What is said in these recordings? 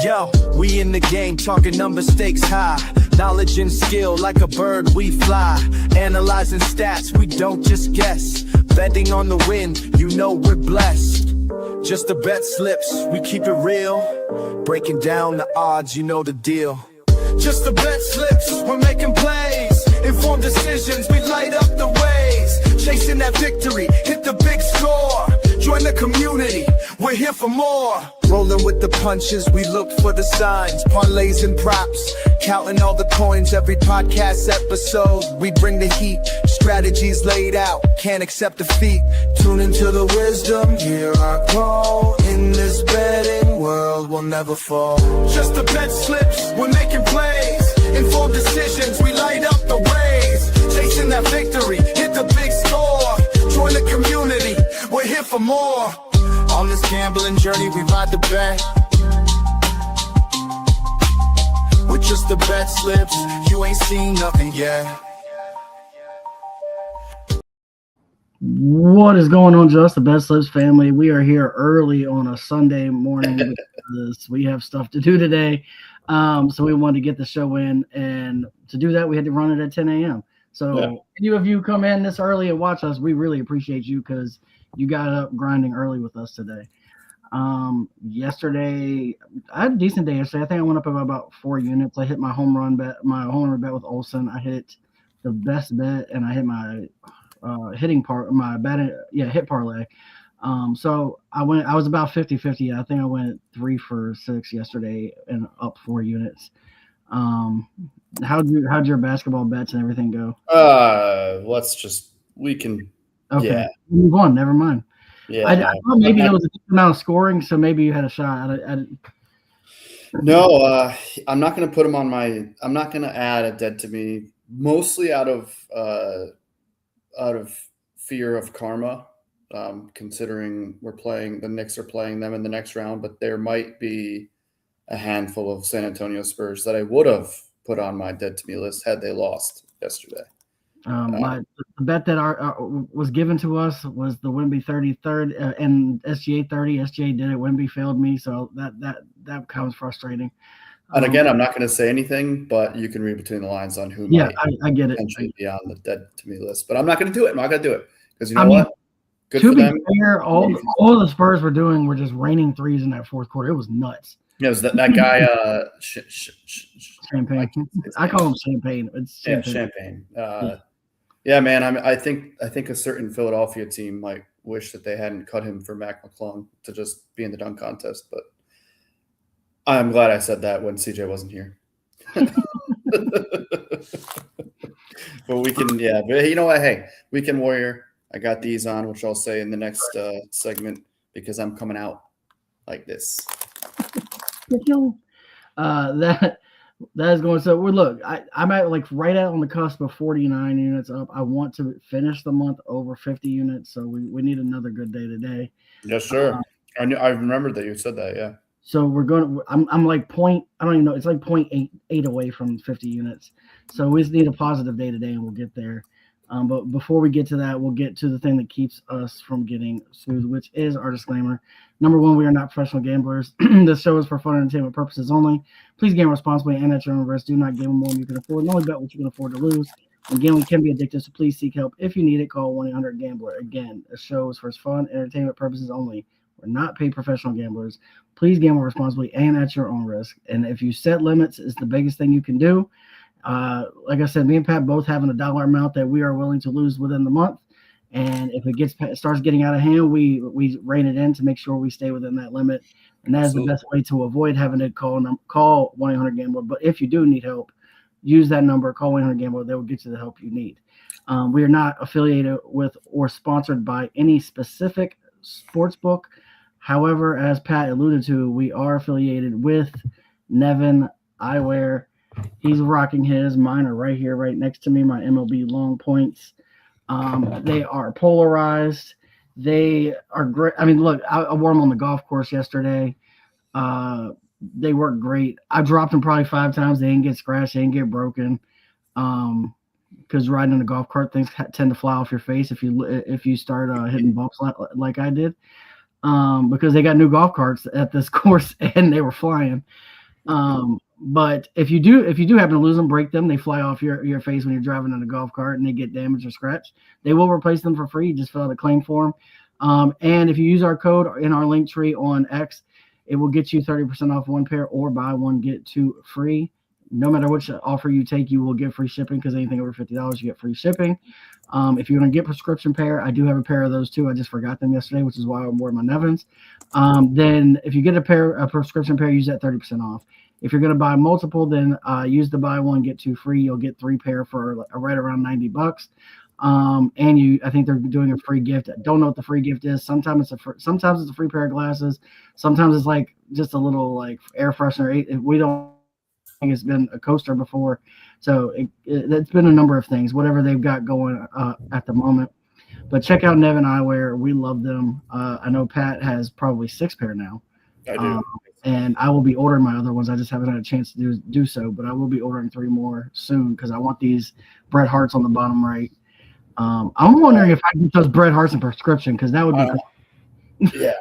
Yo, we in the game, talking number stakes high. Knowledge and skill, like a bird we fly. Analyzing stats, we don't just guess. Betting on the win, you know we're blessed. Just the bet slips, we keep it real. Breaking down the odds, you know the deal. Just the bet slips, we're making plays. Informed decisions, we light up the ways. Chasing that victory, hit the big score. Join the community, we're here for more. Rolling with the punches, we look for the signs. Parlays and props, counting all the coins. Every podcast episode, we bring the heat. Strategies laid out, can't accept defeat. Tune into the wisdom, hear our call. In this betting world, we'll never fall. Just the bet slips, we're making plays. Informed decisions, we light up the ways. Chasing that victory, hit the big score. Join the community, we're here for more. On this gambling journey, we ride the bet. With just the bet slips, you ain't seen nothing yet. What is going on, Just the Bet Slips family? We are here early on a Sunday morning because we have stuff to do today. So we wanted to get the show in, and to do that, we had to run it at 10 a.m. So any of you come in this early and watch us, we really appreciate you because you got up grinding early with us today. Yesterday, I had a decent day yesterday. I think I went up about 4 units. I hit my home run bet with Olsen. I hit the best bet, and I hit my hit parlay. So I was about 50-50. I think I went 3 for 6 yesterday and up 4 units. How'd your basketball bets and everything go? Okay. Move on. Never mind. Yeah, I thought maybe there was a decent amount of scoring, so maybe you had a shot. No, I'm not going to put them on my. I'm not going to add a dead to me, mostly out of fear of karma. Considering the Knicks are playing them in the next round, but there might be a handful of San Antonio Spurs that I would have put on my dead to me list had they lost yesterday. The bet that was given to us was the Wemby 33rd and SGA 30. SGA did it. Wemby failed me, so that becomes frustrating. And again, I'm not going to say anything, but you can read between the lines on who might I get it. potentially be on the dead to me list. But I'm not going to do it. I'm not going to do it because you know what? Good to for be them. fair, all the Spurs were doing were just raining threes in that fourth quarter. It was nuts. Yeah, it was that guy. Champagne. I call him Champagne. It's Champagne. Yeah, man. I think a certain Philadelphia team might wish that they hadn't cut him for Mac McClung to just be in the dunk contest. But I'm glad I said that when CJ wasn't here. But we can, But you know what? Hey, Weekend Warrior. I got these on, which I'll say in the next segment because I'm coming out like this. That is going. So look, I'm at right out on the cusp of 49 units up. I want to finish the month over 50 units, so we need another good day today. Yes, sir. I remembered that you said that. Yeah. So we're going. I'm like point. I don't even know. It's like 0.8 away from 50 units. So we just need a positive day today, and we'll get there. But before we get to that, we'll get to the thing that keeps us from getting sued, which is our disclaimer. Number one, we are not professional gamblers. This show is for fun and entertainment purposes only. Please gamble responsibly and at your own risk. Do not gamble more than you can afford. And only bet what you can afford to lose. And gambling can be addictive, so please seek help. If you need it, call 1-800-GAMBLER. Again, the show is for fun and entertainment purposes only. We're not paid professional gamblers. Please gamble responsibly and at your own risk. And if you set limits, it's the biggest thing you can do. Like I said, me and Pat both having a dollar amount that we are willing to lose within the month. And if it starts getting out of hand, we rein it in to make sure we stay within that limit. And that is the best way to avoid having to call 1-800-GAMBLER. But if you do need help, use that number, call 1-800-GAMBLER. They will get you the help you need. We are not affiliated with or sponsored by any specific sports book. However, as Pat alluded to, we are affiliated with Nevin Eyewear. He's rocking his. Mine are right here, right next to me, my MLB long points. They are polarized. They are great. I mean, look, I wore them on the golf course yesterday. They work great. I dropped them probably 5 times. They didn't get scratched. They didn't get broken. because riding in a golf cart, things tend to fly off your face if you start hitting bumps like I did. Because they got new golf carts at this course and they were flying. But if you do happen to lose them, break them, they fly off your face when you're driving in a golf cart and they get damaged or scratched, they will replace them for free. You just fill out a claim form. And if you use our code in our link tree on X, it will get you 30% off one pair or buy one, get two free. No matter which offer you take, you will get free shipping because anything over $50, you get free shipping. If you're going to get prescription pair, I do have a pair of those too. I just forgot them yesterday, which is why I'm wearing my Nevins. Then if you get a prescription pair, use that 30% off. If you're going to buy multiple, then use the buy one, get two free. You'll get 3 pair for right around $90. And I think they're doing a free gift. I don't know what the free gift is. Sometimes it's a free pair of glasses. Sometimes it's like just a little like air freshener. We don't think it's been a coaster before. So it's been a number of things, whatever they've got going at the moment. But check out Nevin Eyewear. We love them. I know Pat has probably 6 pair now. I do. And I will be ordering my other ones. I just haven't had a chance to do so, but I will be ordering 3 more soon because I want these Bret Harts on the bottom right. I'm wondering if I can get those Bret Harts in prescription because that would be cool. Yeah.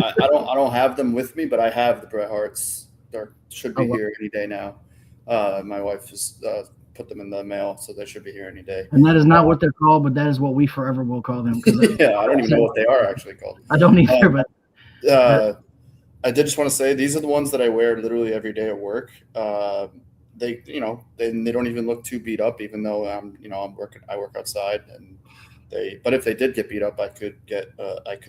I don't have them with me, but I have the Bret Harts. They should be here any day now. My wife just put them in the mail, so they should be here any day. And that is not what they're called, but that is what we forever will call them. Yeah, I don't even know what they are actually called. I don't either, but I did just want to say these are the ones that I wear literally every day at work. They don't even look too beat up, even though I work outside, but if they did get beat up, I could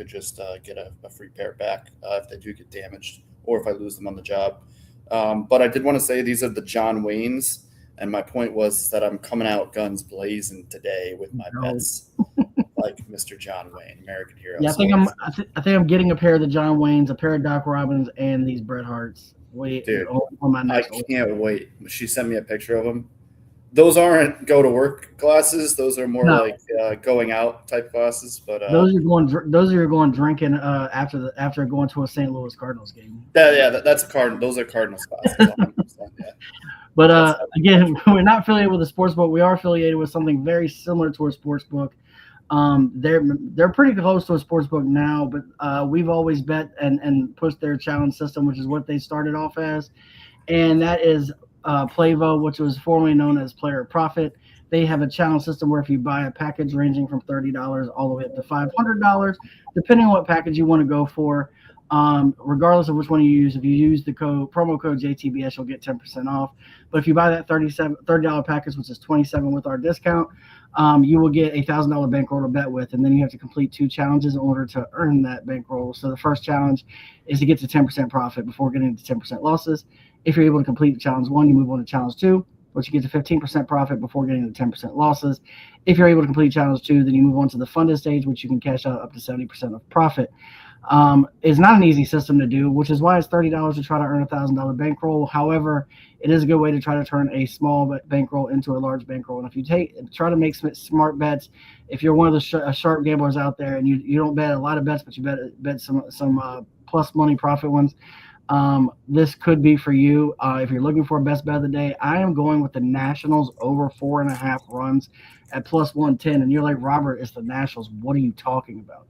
just get a free pair back if they do get damaged or if I lose them on the job. But I did want to say these are the John Waynes, and my point was that I'm coming out guns blazing today with my bets, like Mr. John Wayne, American Hero. Yeah, I think I'm getting a pair of the John Waynes, a pair of Doc Robbins, and these Bret Harts. Dude, on my next I can't wait. She sent me a picture of them. Those aren't go to work glasses. Those are more like going out type glasses. But those are going drinking after going to a St. Louis Cardinals game. That's a Cardinal. Those are Cardinals glasses. Yeah. But again, we're not affiliated with a sports book. We are affiliated with something very similar to a sports book. They're pretty close to a sports book now, but we've always bet and pushed their challenge system, which is what they started off as, and that is Playvo, which was formerly known as Player Profit. They have a challenge system where if you buy a package ranging from $30 all the way up to $500, depending on what package you want to go for, regardless of which one you use, if you use the promo code JTBS, you'll get 10% off. But if you buy that $30 package, which is $27 with our discount, you will get a $1,000 bankroll to bet with, and then you have to complete 2 challenges in order to earn that bankroll. So the first challenge is to get to 10% profit before getting to 10% losses. If you're able to complete challenge 1, you move on to challenge 2, which you get to 15% profit before getting to 10% losses. If you're able to complete challenge 2, then you move on to the funded stage, which you can cash out up to 70% of profit. It's not an easy system to do, which is why it's $30 to try to earn a $1,000 bankroll. However, it is a good way to try to turn a small bankroll into a large bankroll. And if you try to make smart bets, if you're one of the sharp gamblers out there and you don't bet a lot of bets, but you bet some plus money profit ones, this could be for you. If you're looking for a best bet of the day, I am going with the Nationals over 4.5 runs at plus 110. And you're like, Robert, it's the Nationals. What are you talking about?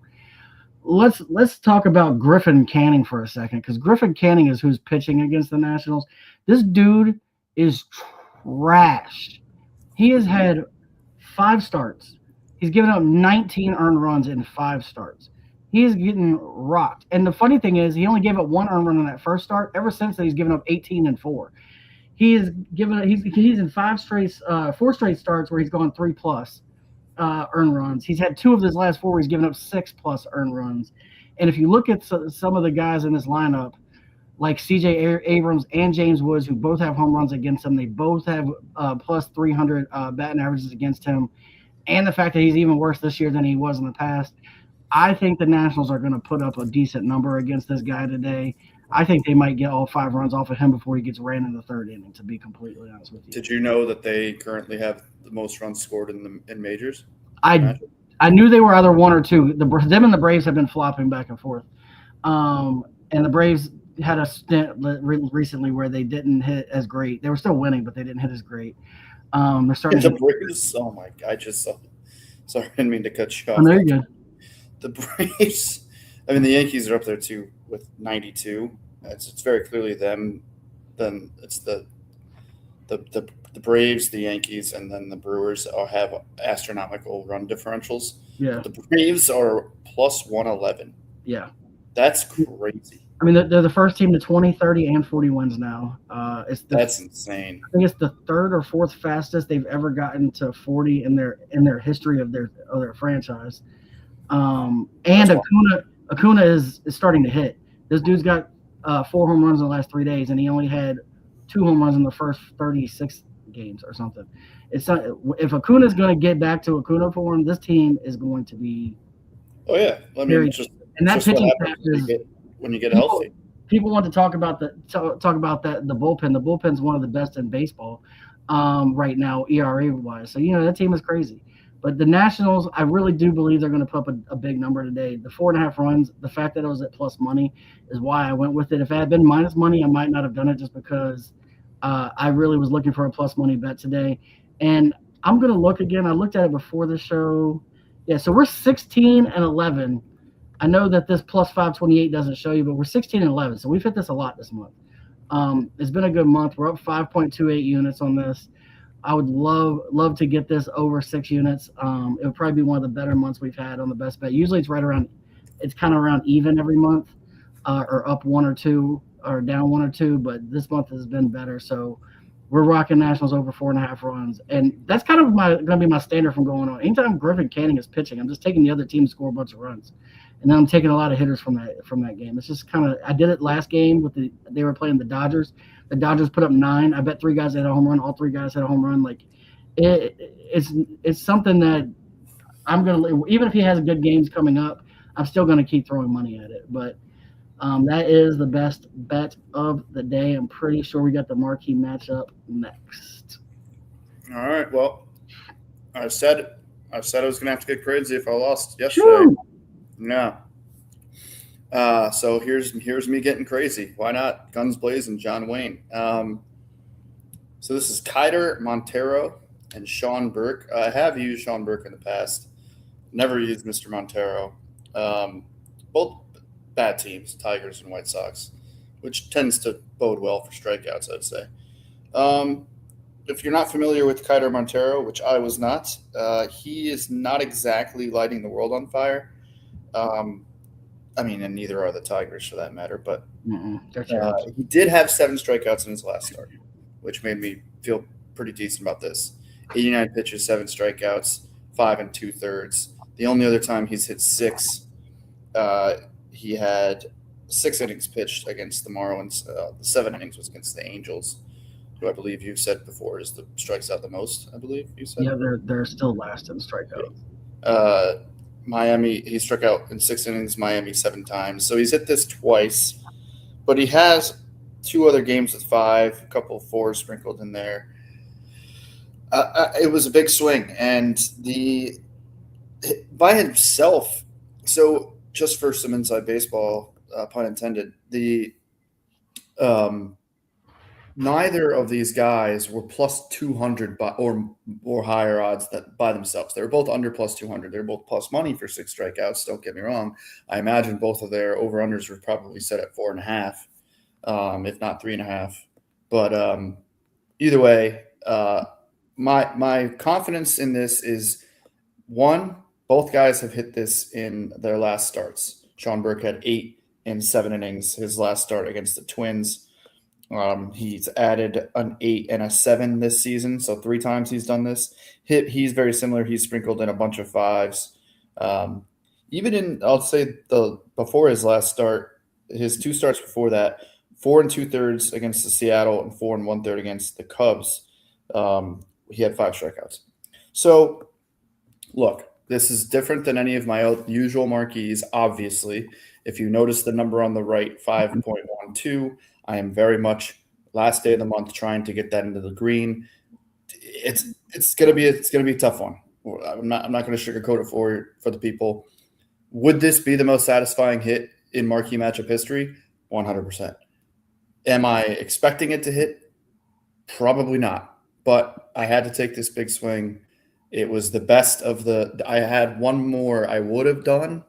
Let's talk about Griffin Canning for a second, because Griffin Canning is who's pitching against the Nationals. This dude is trash. He has had 5 starts. He's given up 19 earned runs in 5 starts. He is getting rocked. And the funny thing is, he only gave up 1 earned run in that first start. Ever since then, he's given up 18 and 4. He's in 4 straight starts where he's gone 3+ earned runs. He's had 2 of his last 4 where he's given up 6+ earned runs. And if you look at some of the guys in this lineup, like C.J. Abrams and James Woods, who both have home runs against him, they both have plus 300 batting averages against him. And the fact that he's even worse this year than he was in the past, I think the Nationals are going to put up a decent number against this guy today. I think they might get all 5 runs off of him before he gets ran in the 3rd inning, to be completely honest with you. Did you know that they currently have the most runs scored in majors? I knew they were either 1 or 2. Them and the Braves have been flopping back and forth. And the Braves had a stint recently where they didn't hit as great. They were still winning, but they didn't hit as great. They're starting The to Braves. Oh my God! I just saw. Sorry, I didn't mean to cut you off. oh, there you go. The Braves. I mean, the Yankees are up there too with 92. It's very clearly them. Then it's the Braves, the Yankees, and then the Brewers all have astronomical run differentials. Yeah. The Braves are plus 111. Yeah. That's crazy. I mean, they're the first team to 20, 30, and 40 wins now. That's insane. I think it's the third or fourth fastest they've ever gotten to 40 in their history of their franchise. And Acuna is starting to hit. This dude's got 4 home runs in the last 3 days, and he only had 2 home runs in the first 36 games or something. It's not, if Acuna's going to get back to Acuna form, this team is going to be. Oh yeah, I mean, and that pitching staff is when you get healthy. People want to talk about the bullpen. The bullpen's one of the best in baseball right now, ERA wise. So that team is crazy. But the Nationals, I really do believe they're going to put up a big number today. The 4.5 runs, the fact that it was at plus money is why I went with it. If it had been minus money, I might not have done it just because I really was looking for a plus money bet today. And I'm going to look again. I looked at it before the show. Yeah, so we're 16-11. I know that this plus 528 doesn't show you, but we're 16-11. So we've hit this a lot this month. It's been a good month. We're up 5.28 units on this. I would love to get this over 6 units. It would probably be one of the better months we've had on the best bet. Usually it's kind of around even every month, or up 1 or 2 or down 1 or 2, but this month has been better. So we're rocking Nationals over 4.5 runs. And that's kind of going to be my standard from going on. Anytime Griffin Canning is pitching, I'm just taking the other team to score a bunch of runs. And then I'm taking a lot of hitters from that game. It's just kind of, I did it last game they were playing the Dodgers. The Dodgers put up 9. I bet 3 guys had a home run. All 3 guys had a home run. Like it's something that I'm gonna, even if he has good games coming up, I'm still gonna keep throwing money at it. But that is the best bet of the day. I'm pretty sure we got the marquee matchup next. All right. Well, I said I was gonna have to get crazy if I lost yesterday. Woo! No. So here's me getting crazy. Why not? Guns blazing, John Wayne. So this is Kiter Montero and Sean Burke. I have used Sean Burke in the past. Never used Mr. Montero. Both bad teams, Tigers and White Sox, which tends to bode well for strikeouts, I'd say. If you're not familiar with Kiter Montero, which I was not, he is not exactly lighting the world on fire. I mean, and neither are the Tigers for that matter, but he did have 7 strikeouts in his last start, which made me feel pretty decent about this. 89 pitches, 7 strikeouts, 5 2/3. The only other time he's hit 6, he had 6 innings pitched against the Marlins. The 7 innings was against the Angels, who I believe you've said before is the strikes out the most, I believe you said. Yeah, they're still last in strikeout. Miami, he struck out in 6 innings, Miami 7 times. So he's hit this twice, but he has 2 other games with 5, a couple of 4s sprinkled in there. It was a big swing, and by himself. So just for some inside baseball, pun intended, neither of these guys were plus 200 or higher odds that by themselves. They were both under plus 200. They were both plus money for 6 strikeouts. Don't get me wrong. I imagine both of their over-unders were probably set at 4.5, if not 3.5. But either way, my confidence in this is, 1, both guys have hit this in their last starts. Sean Burke had 8 in 7 innings his last start against the Twins. He's added an 8 and a 7 this season, so 3 times he's done this. He's very similar. He's sprinkled in a bunch of 5s. Even in, I'll say, before his last start, his 2 starts before that, 4 2/3 against the Seattle and 4 1/3 against the Cubs. He had 5 strikeouts. So, look, this is different than any of my usual marquees, obviously. If you notice the number on the right, 5.12, I am very much last day of the month trying to get that into the green. It's gonna be a tough one. I'm not going to sugarcoat it for the people. Would this be the most satisfying hit in marquee matchup history? 100%. Am I expecting it to hit? Probably not. but I had to take this big swing. It was the best of I had one more I would have done,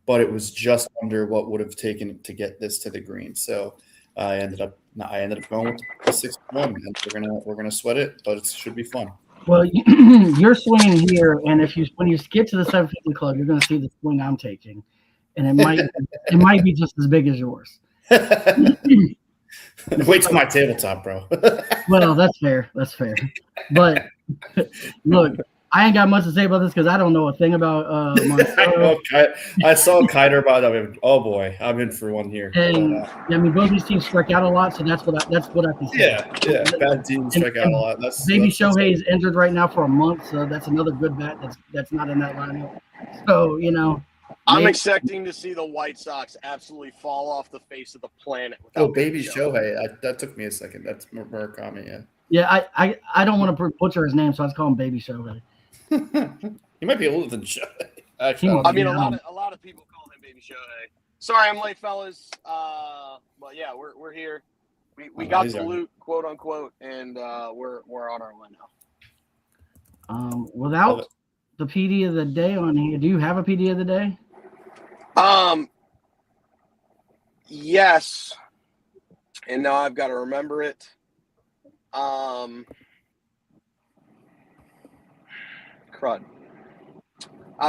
but it was just under what would have taken to get this to the green. So I ended up going with the 6-1, and we're gonna sweat it, but it should be fun. Well, you're swinging here, and when you get to the 750 club, you're going to see the swing I'm taking, and it might be just as big as yours. Wait till my tabletop, bro. Well, that's fair. That's fair. But look, I ain't got much to say about this because I don't know a thing about I saw Kiter about that. Oh boy, I'm in for one here. And I mean, both these teams strike out a lot, so that's what I can say. Yeah, bad teams strike out a lot. Baby Shohei's injured right now for a month, so that's another good bat that's not in that lineup. So I'm expecting to see the White Sox absolutely fall off the face of the planet. Baby Shohei. That took me a second. That's Murakami. Yeah. Yeah, I don't want to butcher his name, so I just call him Baby Shohei. He might be older than Shohei. I mean, a lot of people call him Baby Shohei. Sorry, I'm late, fellas. But yeah, we're here. We got the loot, quote unquote, and we're on our way now. Without the PD of the day on here, do you have a PD of the day? Yes. And now I've got to remember it. Crud.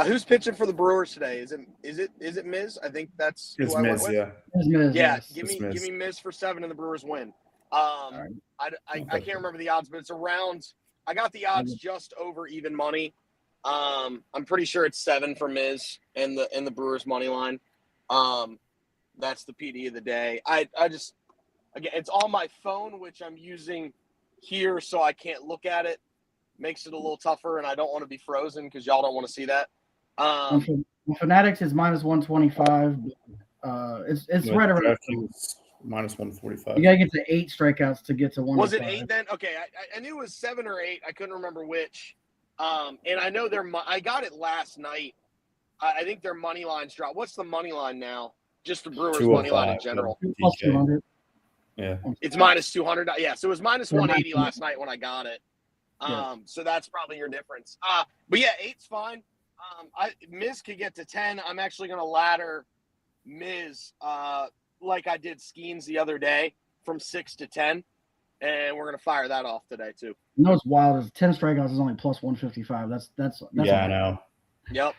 Who's pitching for the Brewers today? Is it Miz? I think that's it's who I Miz, went with. yeah. It's Miz, yeah, yes. give me Miz for 7 and the Brewers win. Right. I can't remember the odds, but it's around. I got the odds just over even money. I'm pretty sure it's 7 for Miz and the Brewers money line. That's the PD of the day. I just, again, it's on my phone, which I'm using here, so I can't look at it. Makes it a little tougher, and I don't want to be frozen because y'all don't want to see that. Fanatics is minus 125. It's right around minus 145. You gotta get to 8 strikeouts to get to 1. Was it 8 then? Okay, I knew it was 7 or 8. I couldn't remember which. And I know I got it last night. I think their money lines dropped. What's the money line now? Just the Brewers money line in general. Plus 200. Yeah. It's minus 200. Yeah, so it was minus 180 last night when I got it. So that's probably your difference. But yeah, 8's fine. Miz could get to 10. I'm actually going to ladder Miz like I did Skeens the other day from 6 to 10. And we're going to fire that off today too. You know what's wild is 10 strikeouts is only plus 155. That's yeah, I know. Yep.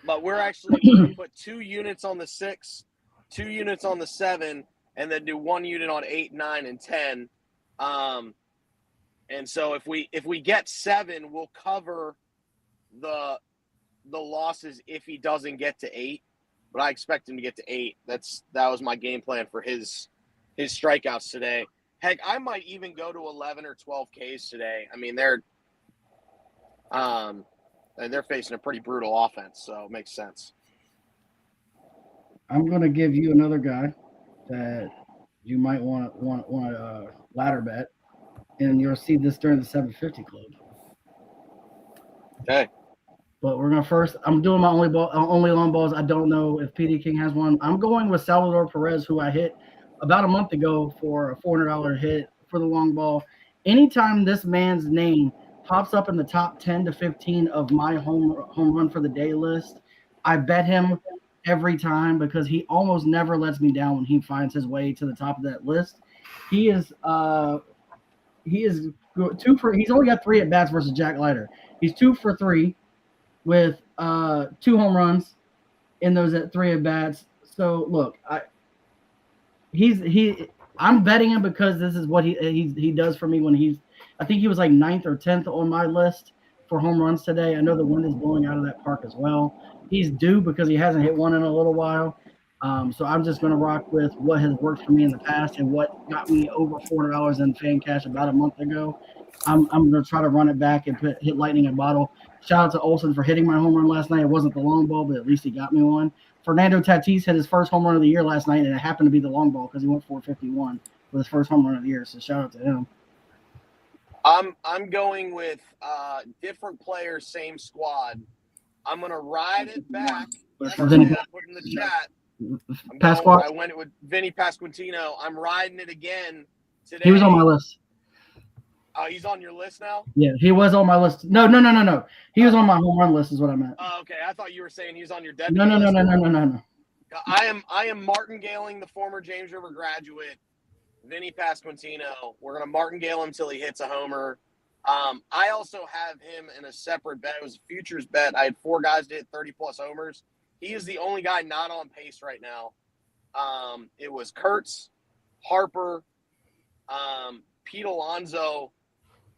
But we're actually going to put 2 units on the 6, 2 units on the 7, and then do 1 unit on 8, 9, and 10. And so if we get 7, we'll cover the losses if he doesn't get to 8. But I expect him to get to 8. That was my game plan for his strikeouts today. Heck, I might even go to 11 or 12 Ks today. I mean, they're facing a pretty brutal offense, so it makes sense. I'm gonna give you another guy that you might want a ladder bet, and you'll see this during the 750 club. Okay. But we're gonna first. I'm doing my only long balls. I don't know if PD King has one. I'm going with Salvador Perez, who I hit about a month ago for a $400 hit for the long ball. Anytime this man's name pops up in the top 10 to 15 of my home run for the day list, I bet him every time because he almost never lets me down when he finds his way to the top of that list. He's only got 3 at bats versus Jack Leiter. He's 2 for 3 with 2 home runs in those 3 at bats. So look, I'm betting him because this is what he does for me I think he was like 9th or 10th on my list for home runs today. I know the wind is blowing out of that park as well. He's due because he hasn't hit one in a little while. So I'm just going to rock with what has worked for me in the past and what got me over $400 in fan cash about a month ago. I'm going to try to run it back and hit lightning in a bottle. Shout out to Olsen for hitting my home run last night. It wasn't the long ball, but at least he got me one. Fernando Tatis hit his first home run of the year last night, and it happened to be the long ball because he went 451 with his first home run of the year. So shout out to him. I'm going with different players, same squad. I'm going to ride it back. That's what I put in the chat. Pasquale. I went with Vinny Pasquantino. I'm riding it again today. He was on my list. He's on your list now? Yeah, he was on my list. No. He was on my home run list is what I meant. Okay. I thought you were saying he was on your deputy No. list. I am martingaling the former James River graduate, Vinny Pasquantino. We're going to martingale him until he hits a homer. I also have him in a separate bet. It was a futures bet. I had 4 guys to hit 30-plus homers. He is the only guy not on pace right now. It was Kurtz, Harper, Pete Alonso,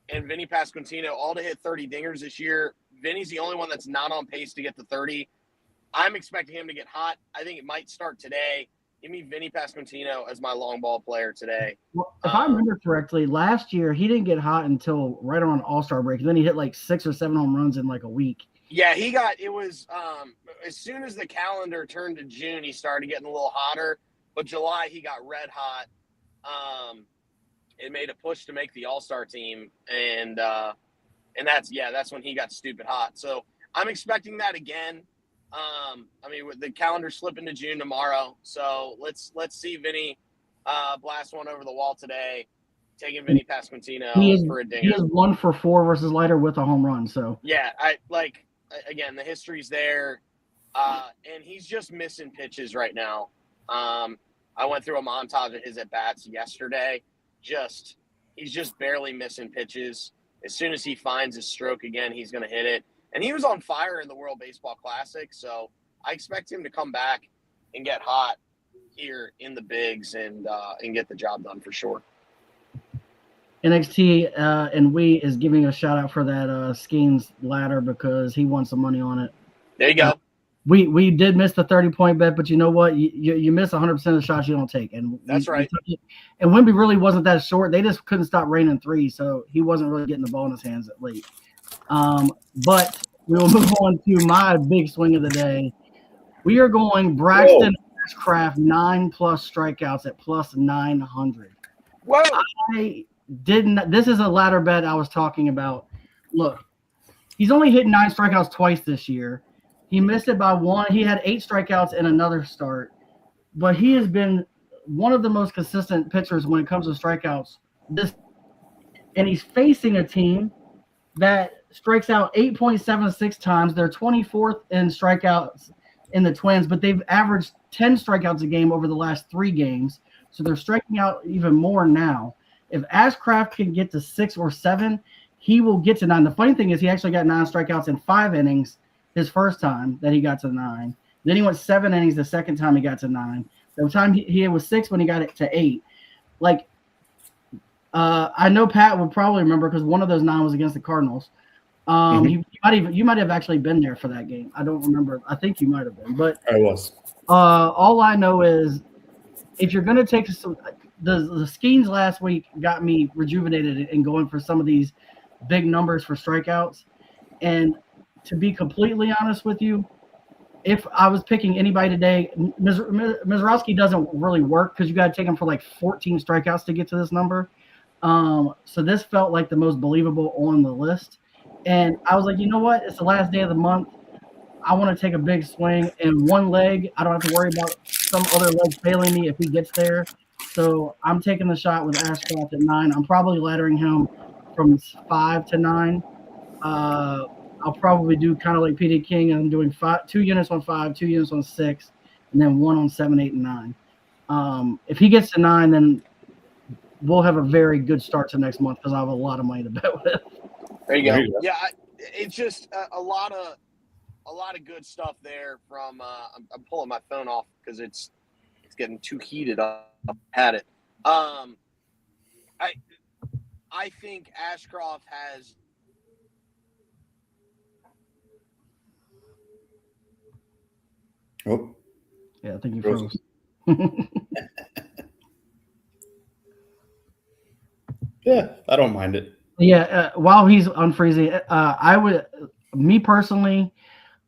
and Vinny Pasquantino, all to hit 30 dingers this year. Vinny's the only one that's not on pace to get to 30. I'm expecting him to get hot. I think it might start today. Give me Vinny Pasquantino as my long ball player today. Well, if I remember correctly, last year he didn't get hot until right around All-Star break. And then he hit like 6 or 7 home runs in like a week. Yeah, it was as soon as the calendar turned to June, he started getting a little hotter. But July, he got red hot. It made a push to make the All-Star team. And that's when he got stupid hot. So I'm expecting that again. With the calendar slipping to June tomorrow. So let's see Vinny blast one over the wall today, taking Vinny Pasquantino for a dinger. He is 1 for 4 versus Leiter with a home run. So yeah, again, the history's there, and he's just missing pitches right now. I went through a montage of his at bats yesterday. He's just barely missing pitches. As soon as he finds his stroke again, he's going to hit it. And he was on fire in the World Baseball Classic, so I expect him to come back and get hot here in the bigs and get the job done for sure. NXT and we is giving a shout out for that Skeens ladder because he won some money on it. There you go. We did miss the 30-point bet, but you know what? You miss 100% of the shots you don't take, and that's right. And Wemby really wasn't that short. They just couldn't stop raining threes, so he wasn't really getting the ball in his hands at late. But we will move on to my big swing of the day. We are going Braxton Ashcraft 9+ strikeouts at plus 900. Whoa! This is a ladder bet I was talking about. Look, he's only hit 9 strikeouts twice this year. He missed it by 1. He had 8 strikeouts in another start, but he has been one of the most consistent pitchers when it comes to strikeouts. And he's facing a team that strikes out 8.76 times. They're 24th in strikeouts in the Twins, but they've averaged 10 strikeouts a game over the last 3 games. So they're striking out even more now. If Ashcraft can get to 6 or 7, he will get to 9. The funny thing is he actually got 9 strikeouts in 5 innings his first time that he got to 9. Then he went 7 innings the second time he got to 9. The time he was 6 when he got it to 8. I know Pat would probably remember because one of those 9 was against the Cardinals. You might have actually been there for that game. I don't remember. I think you might have been, but I was. All I know is if you're going to take the Skeens last week got me rejuvenated and going for some of these big numbers for strikeouts. And to be completely honest with you, if I was picking anybody today, Mizrowski doesn't really work because you got to take him for like 14 strikeouts to get to this number. So this felt like the most believable on the list. And I was like, you know what? It's the last day of the month. I want to take a big swing in one leg. I don't have to worry about some other leg failing me if he gets there. So I'm taking the shot with Ashcraft at 9. I'm probably laddering him from 5 to 9. I'll probably do kind of like PD King, and I'm doing 2 units on 5, 2 units on 6, and then 1 on 7, 8, and 9. If he gets to 9, then we'll have a very good start to next month because I have a lot of money to bet with. There you go. Yeah, it's just a lot of good stuff there. From I'm pulling my phone off because it's getting too heated up at it. I think Ashcraft has. Oh. Yeah, I think you froze. Yeah, I don't mind it. Yeah, while he's unfreezing, I would, me personally,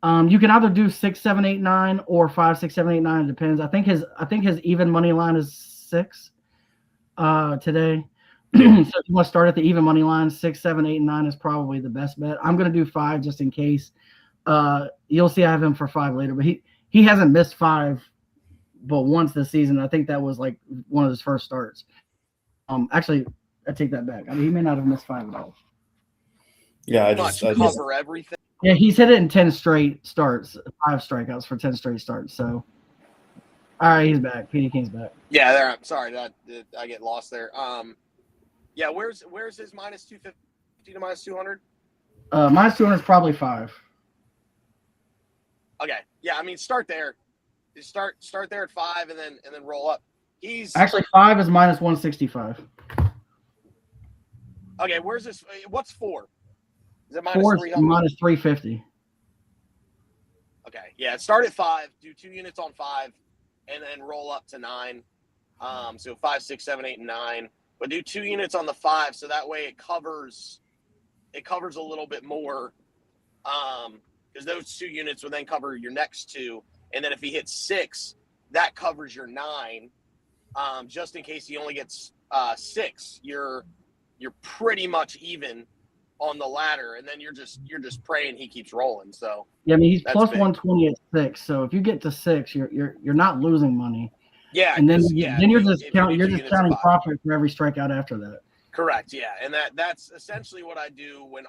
you can either do 6, 7, 8, 9 or 5, 6, 7, 8, 9. It depends. I think his even money line is 6 today. So if you want to start at the even money line, 6, 7, 8, and 9 is probably the best bet. I'm going to do 5 just in case. You'll see I have him for 5 later, but he hasn't missed 5 but once this season. I think that was like one of his first starts. Actually, I take that back. I mean, he may not have missed 5 at all. Yeah, Much cover everything. Yeah, he's hit it in 10 straight starts, 5 strikeouts for 10 straight starts. So, all right, he's back. PD King's back. Yeah, there. I'm sorry that I get lost there. Yeah, where's his minus 250 to minus 200? Minus 200 is probably 5. Okay, yeah, I mean start there. Just start there at 5 and then roll up. He's Actually, 5 is minus 165. okay. Where's this? What's 4? Is it minus 4 is 300? minus 350. Okay, yeah. Start at 5. Do 2 units on 5, and then roll up to 9. So 5, 6, 7, 8, and 9. But do 2 units on the 5, so that way it covers a little bit more. Because those 2 units would then cover your next 2, and then if he hits 6, that covers your 9. Just in case he only gets 6, you're pretty much even on the ladder, and then you're just praying he keeps rolling. So Yeah, I mean he's That's plus big. 120 at 6. So if you get to 6, you're not losing money. yeah, And then 'cause, then you're if just you counting. do You're 2 just units of counting 5. profit for every strikeout after that. Correct. Yeah, and that's essentially what I do when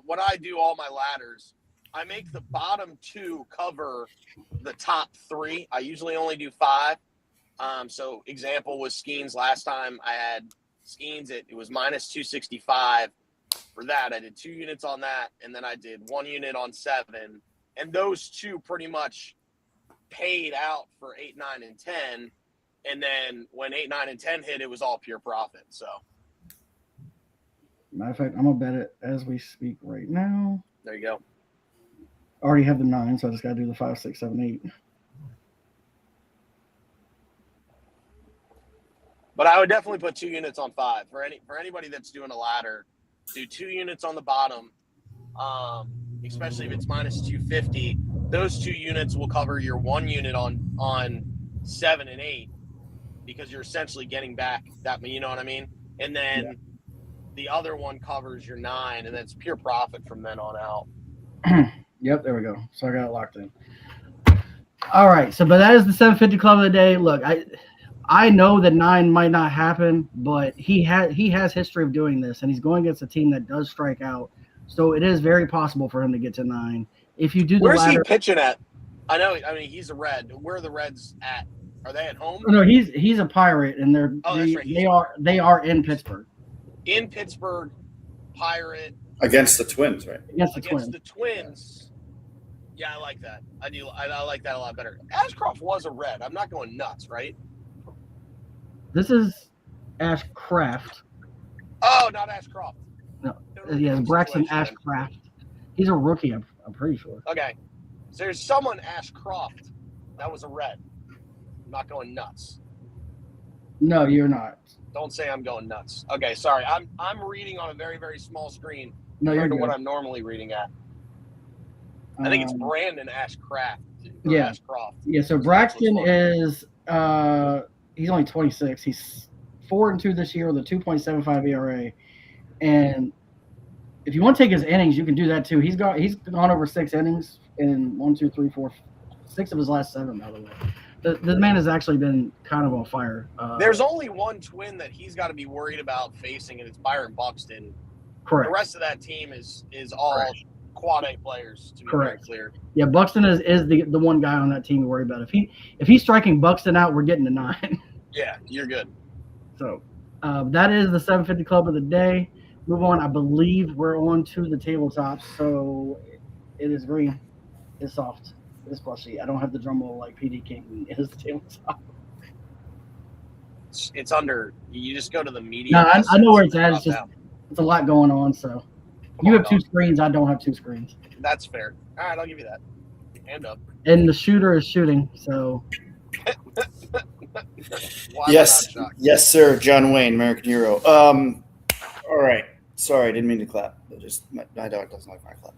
when I do all my ladders. I make the bottom 2 cover the top 3. I usually only do 5. So example was Skeens last time. I had Skeens it was minus 265 for that. I did 2 units on that, and then I did 1 unit on 7, and those 2 pretty much paid out for 8, 9, and 10. And then when 8, 9, and 10 hit, it was all pure profit. So Matter of fact, I'm gonna bet it as we speak right now. there you go. I already have the 9, so I just gotta do the 5, 6, 7, 8. But I would definitely put 2 units on 5 for anybody that's doing a ladder. Do 2 units on the bottom, especially if it's minus 250. Those 2 units will cover your 1 unit on 7 and 8 because you're essentially getting back that. You know what I mean? And then the other one covers your 9, and that's pure profit from then on out. Yep, there we go. So I got it locked in. All right, so but that is the 750 club of the day. Look, I know that 9 might not happen, but he has history of doing this, and he's going against a team that does strike out. So it is very possible for him to get to 9. If you do the Where's ladder, he pitching at? I know. I mean, he's a Red. Where are the Reds at? Are they at home? no, he's a Pirate, and That's right. they are in Pittsburgh In Pittsburgh, Pirate against the Twins, right? against the against Twins. the Twins. Yeah, I like that. I do. I like that a lot better. Ashcroft was a Red. I'm not going nuts, right? This is Ashcraft. Oh, not Ashcroft. No, yeah, Braxton Ashcraft. He's a rookie, I'm pretty sure. Okay. So there's someone Ashcroft that was a Red. I'm not going nuts. No, you're not. Don't say I'm going nuts. Okay, sorry. I'm reading on a very, very small screen No, you're compared to good. what I'm normally reading at. I think it's Brandon Ashcraft. Or yeah. Ashcroft. Yeah, so Braxton is he's only 26. He's 4-2 this year with a 2.75 ERA. And if you want to take his innings, you can do that too. He's gone over 6 innings in 1, 2, 3, 4, 6 of his last 7, by the way. The man has actually been kind of on fire. There's only one Twin that he's got to be worried about facing, and it's Byron Buxton. Correct. The rest of that team is all Correct. quad A players, to be Correct. very clear. Yeah, Buxton is the one guy on that team to worry about. If he's striking Buxton out, we're getting to 9. Yeah, you're good. So that is the 750 club of the day. Move on. I believe we're on to the tabletop. So it is green. It's soft. It's plushy. I don't have the drum roll like PD King. It is the tabletop. It's under. You just go to the media. No, I know where it's at. It's Drop just down. it's a lot going on. So Come you on, have 2 dog. screens. I don't have 2 screens. That's fair. All right, I'll give you that. Hand up. And the shooter is shooting. So Why am I Yes, not shocked? yes, sir. John Wayne, American hero. All right. Sorry, I didn't mean to clap. Just my dog doesn't like my clap.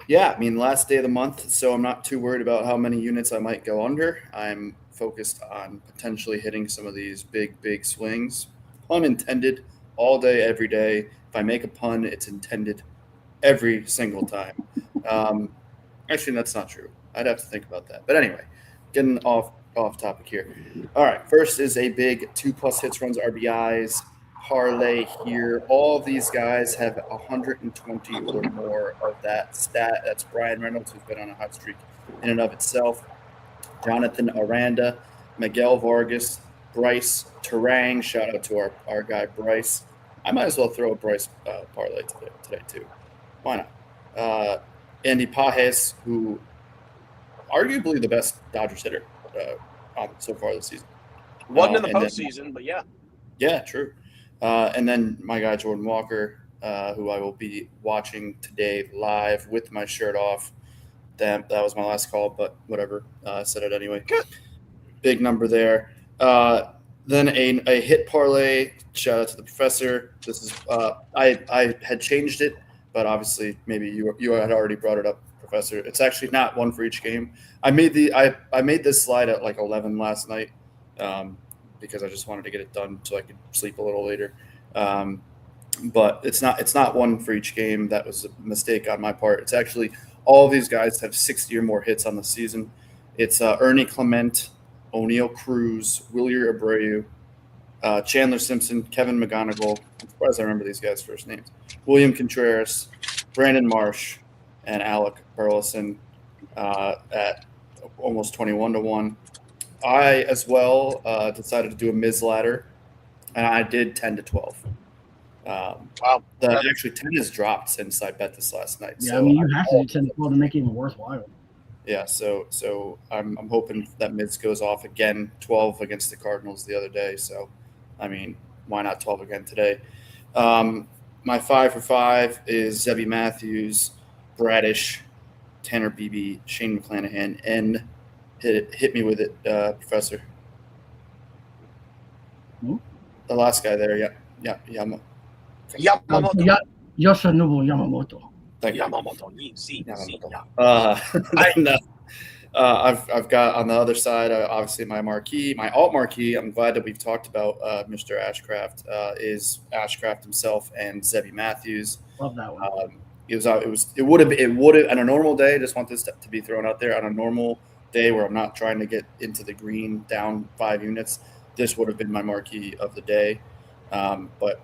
Yeah, I mean, last day of the month, so I'm not too worried about how many units I might go under. I'm focused on potentially hitting some of these big swings. Pun intended, all day, every day. If I make a pun, it's intended every single time. Actually, that's not true. I'd have to think about that. But anyway, getting off off topic here. All right, first is a big 2+ hits, runs, RBIs parlay here. All of these guys have 120 or more of that stat. That's Brian Reynolds, who's been on a hot streak in and of itself. Jonathan Aranda, Miguel Vargas, Bryce Terang. Shout out to our guy Bryce. I might as well throw a Bryce parlay today too. Why not? Andy Pages, who arguably the best Dodgers hitter so far this season. Wasn't in the postseason, but yeah. Yeah, true. And then my guy Jordan Walker, who I will be watching today live with my shirt off. That was my last call, but whatever. I said it anyway. Big number there. Then a hit parlay. Shout out to the professor. This is I had changed it, but obviously maybe you had already brought it up, Professor. It's actually not one for each game. I made this slide at like 11 last night because I just wanted to get it done so I could sleep a little later. But it's not one for each game. That was a mistake on my part. It's actually all of these guys have 60 or more hits on the season. It's Ernie Clement, O'Neill Cruz, Wilyer Abreu, Chandler Simpson, Kevin McGonigal. I'm surprised I remember these guys' first names. William Contreras, Brandon Marsh, and Alec Burleson at almost 21-1. I as well decided to do a Miz ladder, and I did 10-12. Wow. Actually 10 has dropped since I bet this last night. Yeah, so I mean, you have to do 10 to 12 to make it even worthwhile. Yeah, so I'm hoping that Miz goes off again. 12 against the Cardinals the other day. So, I mean, why not 12 again today? My 5 for 5 is Zebby Matthews, Bradish, Tanner Beebe, Shane McClanahan, and hit me with it, Professor. Who? The last guy there, yeah. Yamamoto. Yoshinobu Yamamoto. Thank you. Yamamoto. I've got on the other side, obviously my marquee, my alt marquee. I'm glad that we've talked about Mr. Ashcraft. Is Ashcraft himself and Zebby Matthews. Love that one. It would have on a normal day. Just want this to be thrown out there on a normal day where I'm not trying to get into the green down 5 units. This would have been my marquee of the day, but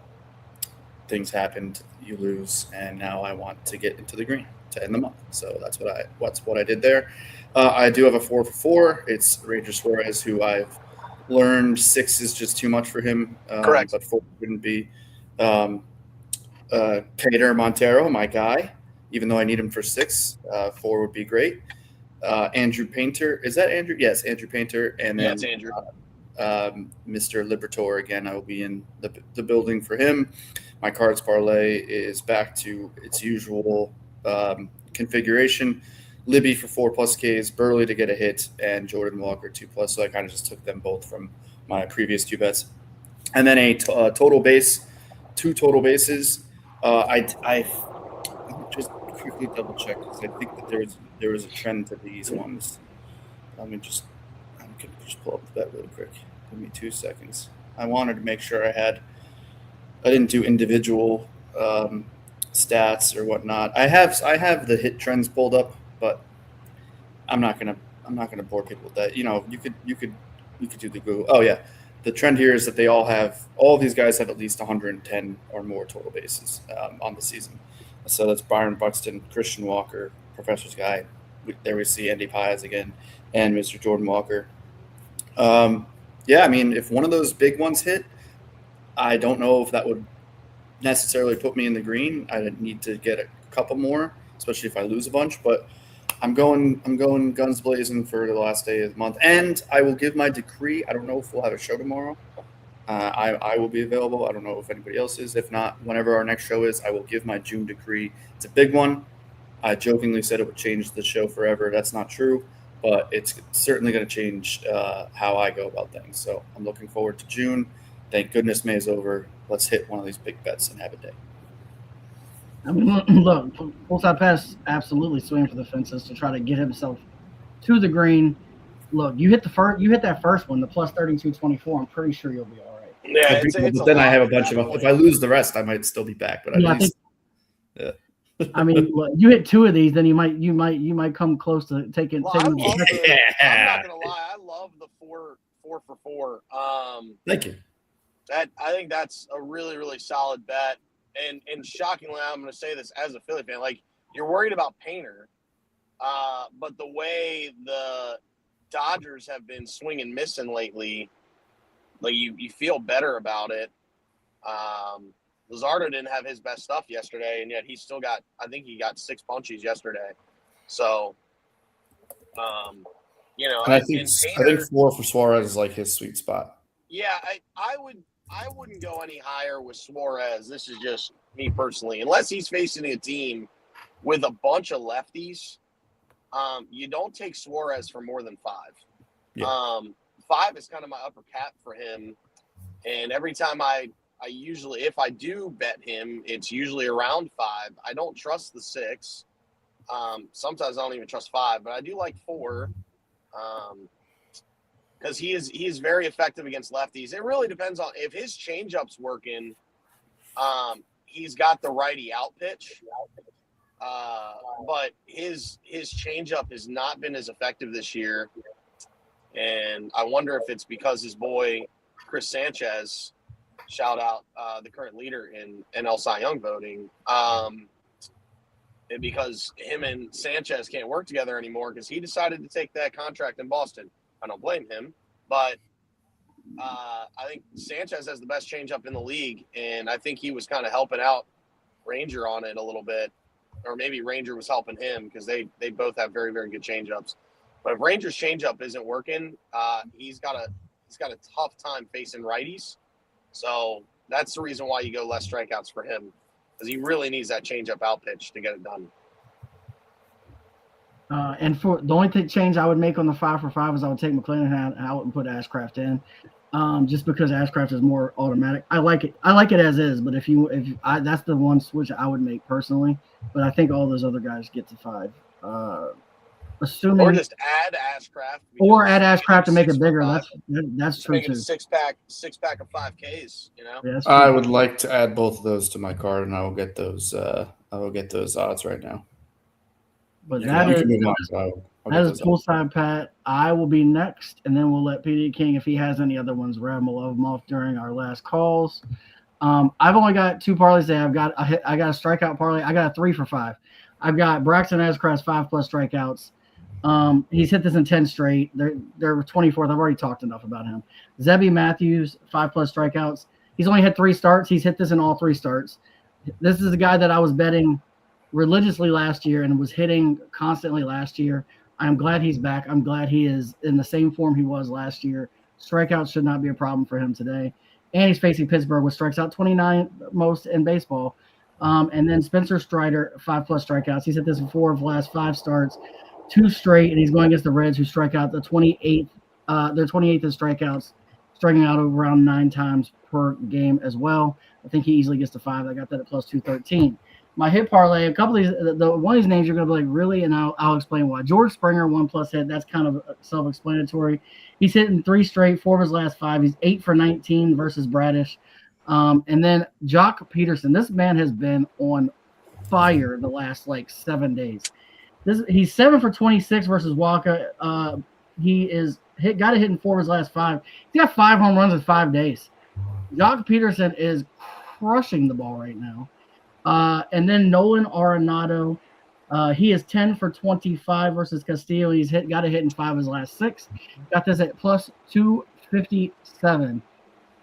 things happened. You lose, and now I want to get into the green to end the month. So that's what I did there. I do have a 4 for 4. It's Ranger Suarez, who I've learned 6 is just too much for him. Correct. But 4 wouldn't be. Peter Montero, my guy, even though I need him for 6, 4 would be great. Andrew Painter. Is that Andrew? Yes, Andrew Painter. And then it's Andrew. Mr. Libertor again. I will be in the building for him. My cards parlay is back to its usual configuration. Libby for 4+ Ks, Burley to get a hit, and Jordan Walker 2+. So I kind of just took them both from my previous 2 bets. And then a total base, 2 total bases. I just quickly double check because I think that there was a trend to these ones. I can just pull up the bet really quick. Give me 2 seconds. I wanted to make sure I didn't do individual stats or whatnot. I have the hit trends pulled up, but I'm not gonna bore people with that. You know, you could do the Google. Oh yeah, the trend here is that all of these guys have at least 110 or more total bases on the season. So that's Byron Buxton, Christian Walker, Professor's guy. There we see Andy Paez again, and Mr. Jordan Walker. Yeah, I mean, if one of those big ones hit, I don't know if that would necessarily put me in the green. I need to get a couple more, especially if I lose a bunch. But I'm going guns blazing for the last day of the month, and I will give my decree. I don't know if we'll have a show tomorrow. I will be available. I don't know if anybody else is. If not, whenever our next show is, I will give my June decree. It's a big one. I jokingly said it would change the show forever. That's not true, but it's certainly going to change how I go about things. So I'm looking forward to June. Thank goodness May is over. Let's hit one of these big bets and have a day. I mean, look, Fullside Pass absolutely swinging for the fences to try to get himself to the green. Look, you hit that first one, the plus 32.24. I'm pretty sure you'll be all right. Yeah, but then I have a bunch of. If I lose the rest, I might still be back. But at least, I mean, look, you hit 2 of these, then you might come close to taking. I'm not gonna lie. I love the 4 for 4. Thank you. I think that's a really, really solid bet. And shockingly, I'm going to say this as a Philly fan, like, you're worried about Painter, but the way the Dodgers have been swinging and missing lately, like, you feel better about it. Luzardo didn't have his best stuff yesterday, and yet he still got, I think he got 6 punchies yesterday. So, you know, And I and think 4 for Suarez is like his sweet spot. yeah, I wouldn't go any higher with Suarez. This is just me personally. Unless he's facing a team with a bunch of lefties, you don't take Suarez for more than 5. Yeah. 5 is kind of my upper cap for him. And every time I usually, if I do bet him, it's usually around 5. I don't trust the 6. Sometimes I don't even trust 5, but I do like 4. Because he is very effective against lefties. It really depends on if his changeup's working. He's got the righty out pitch, but his changeup has not been as effective this year. And I wonder if it's because his boy Chris Sanchez, shout out the current leader in NL Cy Young voting, and because him and Sanchez can't work together anymore because he decided to take that contract in Boston. I don't blame him, but I think Sanchez has the best changeup in the league, and I think he was kind of helping out Ranger on it a little bit, or maybe Ranger was helping him because they both have very, very good changeups. But if Ranger's changeup isn't working, he's got a tough time facing righties. So that's the reason why you go less strikeouts for him, because he really needs that changeup out pitch to get it done. And for the only change I would make on the 5 for 5 is I would take McClanahan out and put Ashcraft in, just because Ashcraft is more automatic. I like it as is, but if that's the one switch I would make personally. But I think all those other guys get to 5. Assuming, or just add Ashcraft, or add Ashcraft to make it bigger. That's true make it too. a six pack of 5Ks. You know, Yeah, I would like to add both of those to my card, and I will get those. I will get those odds right now. But Yeah, that is is poolside Pat. I will be next, and then we'll let PD King, if he has any other ones, ramble them off during our last calls. I've only got 2 parlays today. I got a strikeout parlay. I got a 3 for 5. I've got Braxton Ashcraft 5+ strikeouts. He's hit this in 10 straight. They're 24th. I've already talked enough about him. Zebby Matthews 5+ strikeouts. He's only had 3 starts. He's hit this in all 3 starts. This is a guy that I was betting religiously last year and was hitting constantly last year. I'm glad he's back. I'm glad he is in the same form he was last year. Strikeouts should not be a problem for him today. And he's facing Pittsburgh, which strikes out 29 most in baseball. And then Spencer Strider, 5+ strikeouts. He's hit this in 4 of the last 5 starts, 2 straight, and he's going against the Reds, who strike out the 28th. They're 28th in strikeouts, striking out around 9 times per game as well. I think he easily gets to 5. I got that at plus 213. My hit parlay, a couple of these, one of these names you're going to be like, really? And I'll explain why. George Springer, 1+ hit. That's kind of self-explanatory. He's hitting 3 straight, 4 of his last 5. He's 8 for 19 versus Bradish. And then Jock Peterson. This man has been on fire the last 7 days. He's 7 for 26 versus Waka. He got a hit in 4 of his last 5. He's got 5 home runs in 5 days. Jock Peterson is crushing the ball right now. And then Nolan Arenado, he is 10 for 25 versus Castillo. He's got a hit in 5 of his last 6. Got this at plus 257.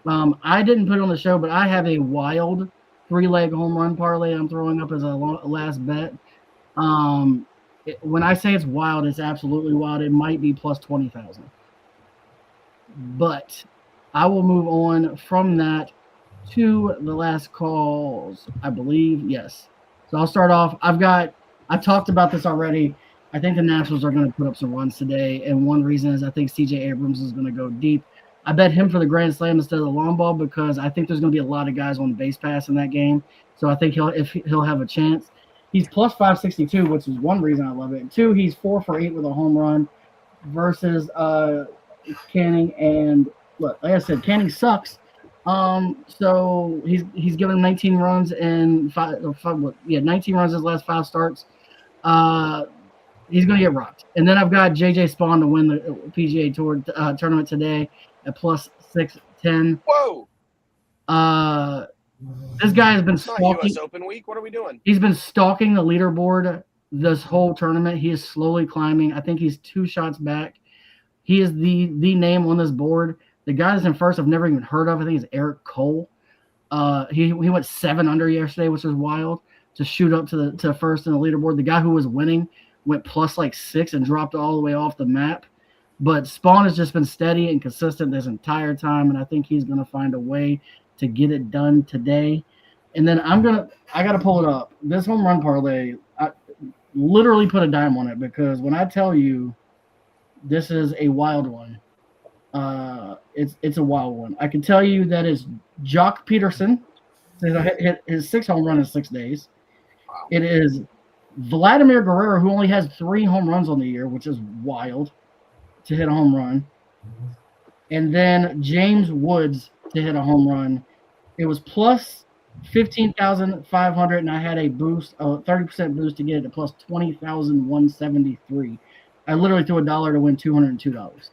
I didn't put it on the show, but I have a wild 3-leg home run parlay I'm throwing up as a last bet. When I say it's wild, it's absolutely wild. It might be plus 20,000. But I will move on from that to the last calls, I believe. Yes. So I'll start off. I talked about this already. I think the Nationals are going to put up some runs today. And one reason is I think CJ Abrams is going to go deep. I bet him for the grand slam instead of the long ball because I think there's going to be a lot of guys on the base pass in that game. So I think he'll have a chance. He's plus 562, which is one reason I love it. And 2, he's 4 for 8 with a home run versus Canning. And look, like I said, Canning sucks. So he's given 19 runs in 19 runs his last 5 starts. He's going to get rocked. And then I've got JJ Spawn to win the PGA Tour tournament today at plus 610. Whoa! This guy has been It's not stalking. U.S. Open week. What are we doing? He's been stalking the leaderboard this whole tournament. He is slowly climbing. I think he's 2 shots back. He is the name on this board. The guy that's in first I've never even heard of. I think it's Eric Cole. He went 7 under yesterday, which was wild, to shoot up to first in the leaderboard. The guy who was winning went plus like 6 and dropped all the way off the map. But Spawn has just been steady and consistent this entire time, and I think he's going to find a way to get it done today. And then I got to pull it up. This home run parlay, I literally put a dime on it because when I tell you this is a wild one, it's a wild one. I can tell you that is Jock Peterson. Hit his 6th home run in 6 days. It is Vladimir Guerrero, who only has 3 home runs on the year, which is wild, to hit a home run. And then James Woods to hit a home run. It was plus 15,500, and I had a boost, a 30% boost to get it to plus 20,173. I literally threw $1 to win $202.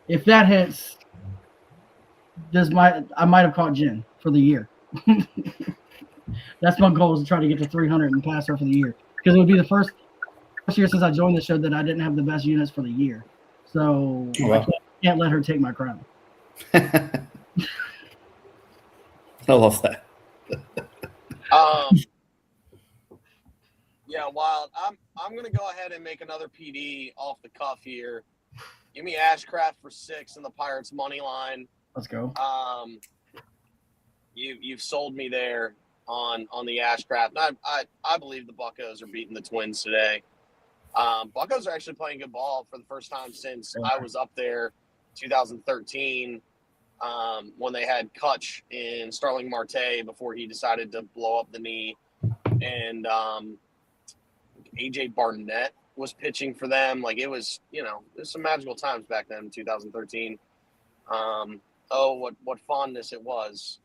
If that hits, I might have caught Jen for the year. That's my goal, is to try to get to 300 and pass her for the year, because it would be the first year since I joined the show that I didn't have the best units for the year. So I can't let her take my crown. I love that. Yeah, Wild. I'm gonna go ahead and make another PD off the cuff here. Give me Ashcraft for 6 in the Pirates money line. Let's go. You've sold me there on the Ashcraft. I believe the Buccos are beating the Twins today. Buccos are actually playing good ball for the first time since I was up there 2013. When they had Kutch in Starling Marte before he decided to blow up the knee. And AJ Barnett was pitching for them. Like, it was, there's some magical times back then in 2013. What fondness it was.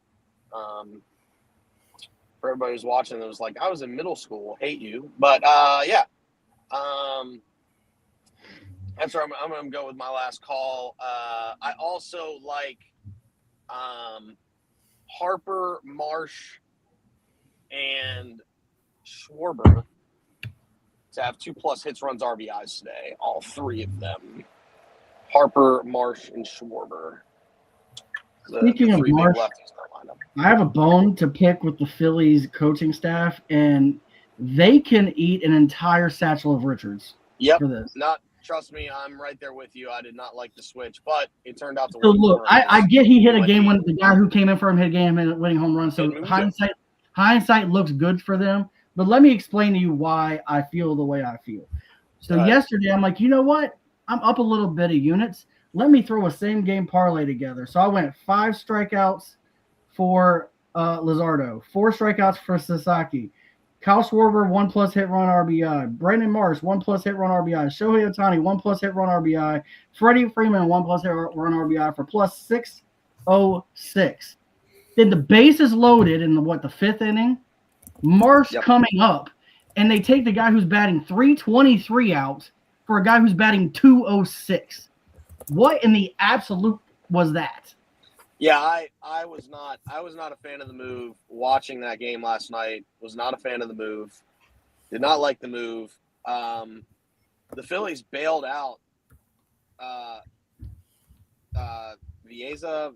For everybody who's watching, it was like, I was in middle school. Hate you. But, yeah. That's where I'm going to go with my last call. I also like Harper, Marsh, and Schwarber to have 2+ hits, runs, RBIs today. All 3 of them. Harper, Marsh, and Schwarber. Speaking of Marsh, I have a bone to pick with the Phillies coaching staff, and they can eat an entire satchel of Richards. Yep. For this. Trust me, I'm right there with you. I did not like the switch, but it turned out to So work. look, I get he hit a game when the guy who came in for him hit a game winning home run. So hindsight looks good for them. But let me explain to you why I feel the way I feel. So yesterday, I'm like, you know what? I'm up a little bit of units. Let me throw a same game parlay together. So I went 5 strikeouts for Luzardo, 4 strikeouts for Sasaki, Kyle Schwarber, 1+ hit run RBI, Brandon Marsh, 1+ hit run RBI, Shohei Ohtani, 1+ hit run RBI, Freddie Freeman, 1+ hit run RBI for plus 606. Then the bases loaded in the 5th inning. Marsh coming up, and they take the guy who's batting 323 out for a guy who's batting 206. What in the absolute was that? Yeah, I was not a fan of the move. Watching that game last night, was not a fan of the move. Did not like the move. The Phillies bailed out Viza,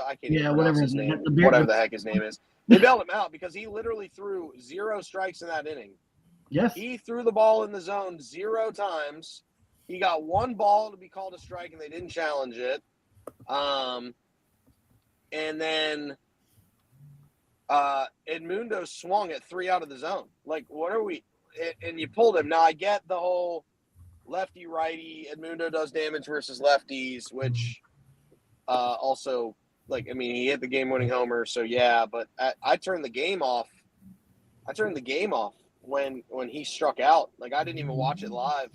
I can't even pronounce his name. Whatever the heck his name is. They bailed him out because he literally threw 0 strikes in that inning. Yes. He threw the ball in the zone 0 times. He got 1 ball to be called a strike, and they didn't challenge it. And then Edmundo swung at 3 out of the zone. Like, what are we? And you pulled him. Now, I get the whole lefty-righty. Edmundo does damage versus lefties, which also, he hit the game-winning homer. So, yeah, but I turned the game off. When he struck out. Like, I didn't even watch it live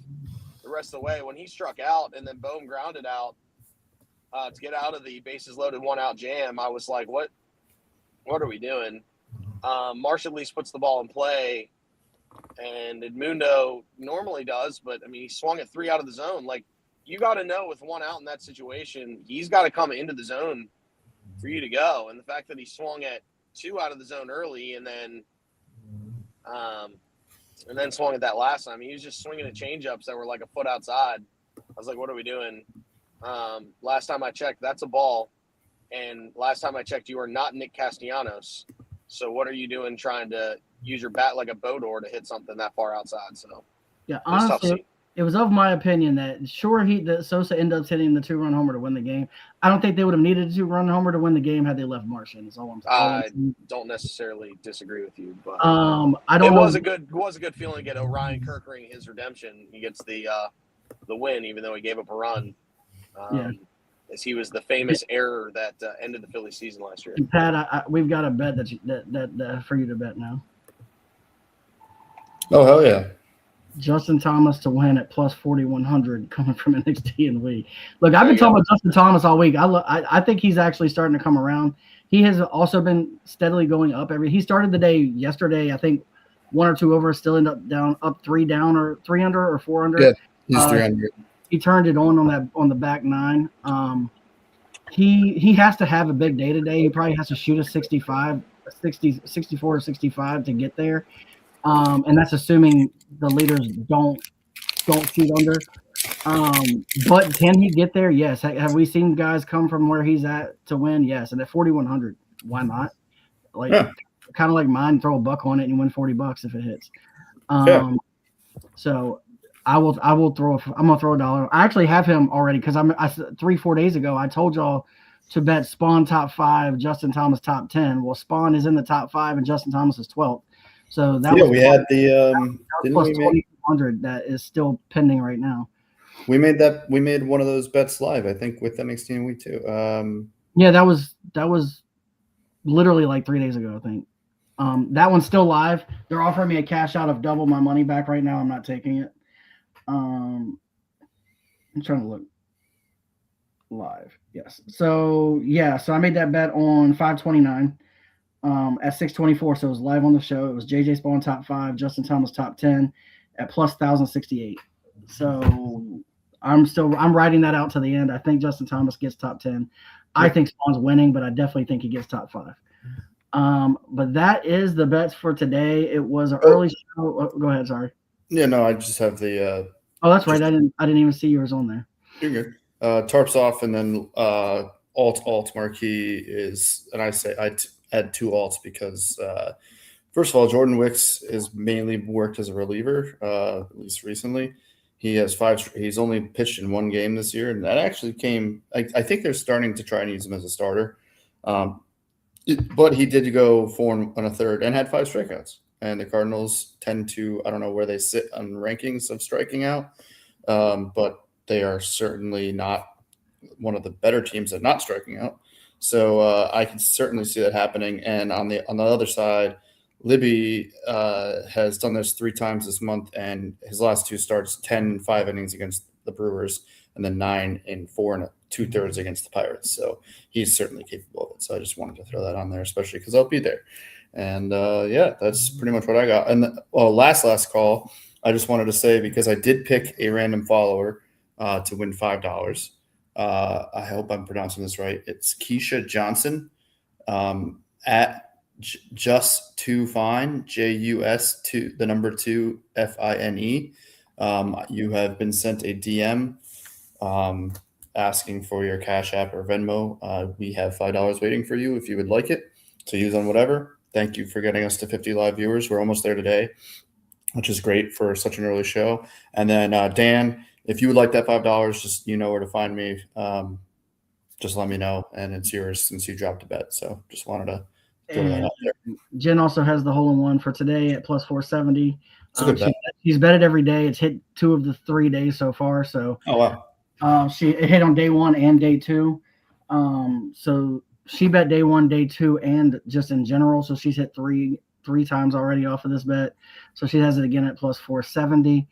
the rest of the way. When he struck out and then Bohm grounded out, to get out of the bases loaded 1-out jam, I was like, what are we doing? Marsh at least puts the ball in play. and Edmundo normally does, but I mean, he swung at 3 out of the zone. Like, you got to know with 1 out in that situation, he's got to come into the zone for you to go. And the fact that he swung at 2 out of the zone early and then swung at that last time, he was just swinging at changeups that were like a foot outside. I was like, what are we doing? Last time I checked, that's a ball. And last time I checked, you are not Nick Castellanos. So what are you doing trying to use your bat like a boat oar to hit something that far outside? So yeah, honestly, it was of my opinion that Sosa ended up hitting the 2-run homer to win the game. I don't think they would have needed a 2-run homer to win the game had they left Marsh in. That's all I'm saying. I don't necessarily disagree with you, but I don't it know. was a good feeling to get Orion Kirkering his redemption. He gets the win, even though he gave up a run. As he was the famous error that ended the Phillies season last year. Pat, we've got a bet that for you to bet now. Oh, hell yeah. Justin Thomas to win at plus 4,100 coming from NXT and we. Look, I've been talking about Justin Thomas all week. I think he's actually starting to come around. He has also been steadily going up he started the day yesterday, I think 1 or 2 over, still end up down, up 3 down or 3 under or 4 under. Yeah, he's 300. He turned it on the back 9. He has to have a big day today. He probably has to shoot a 64 or 65 to get there. And that's assuming the leaders don't shoot under. But can he get there? Yes. Have we seen guys come from where he's at to win? Yes. And at 4,100, why not? Kind of like mine, throw a buck on it and you win $40 if it hits. So I'm gonna throw $1. I actually have him already because 3-4 days ago I told y'all to bet Spawn top 5, Justin Thomas top 10. Well, Spawn is in the top 5 and Justin Thomas is 12th. So that was had the plus 2,100 that is still pending right now. We made one of those bets live, I think, with NXT and Week 2. Yeah, that was literally like 3 days ago, I think. That one's still live. They're offering me a cash out of double my money back right now. I'm not taking it. I'm trying to look live. Yes. So I made that bet on 5/29 at 6/24. So it was live on the show. It was JJ Spawn top 5, Justin Thomas top 10 at plus 1,068. So I'm writing that out to the end. I think Justin Thomas gets top 10. I think Spawn's winning, but I definitely think he gets top 5. But that is the bets for today. It was an early show. Oh, go ahead. Sorry. Yeah, no, I just have the. Oh, that's right. I didn't even see yours on there. You're good. Tarps off, and then alt marquee is, and I say I add 2 alts because first of all, Jordan Wicks is mainly worked as a reliever, at least recently. He has 5. He's only pitched in 1 game this year, and that actually came. I think they're starting to try and use him as a starter, but he did go 4 1/3 and had 5 strikeouts. And the Cardinals tend to, I don't know where they sit on rankings of striking out, but they are certainly not one of the better teams at not striking out. So I can certainly see that happening. And on the other side, Libby has done this 3 times this month, and his last 2 starts, 10 and 5 innings against the Brewers, and then 9 and 4 2/3 against the Pirates. So he's certainly capable of it. So I just wanted to throw that on there, especially because I'll be there. And that's pretty much what I got. And last call, I just wanted to say, because I did pick a random follower to win $5. I hope I'm pronouncing this right. It's Keisha Johnson at just 2 fine, JUS2, the number 2 FINE. You have been sent a DM asking for your Cash App or Venmo. We have $5 waiting for you if you would like it to use on whatever. Thank you for getting us to 50 live viewers. We're almost there today, which is great for such an early show. And then Dan, if you would like that $5, just where to find me. Just let me know, and it's yours since you dropped a bet. So just wanted to throw that out there. Jen also has the hole-in-one for today at plus 470. She's betted every day. It's hit 2 of the 3 days so far. So it hit on day 1 and day 2. So she bet day 1, day 2, and just in general. So she's hit three times already off of this bet. So she has it again at plus 470.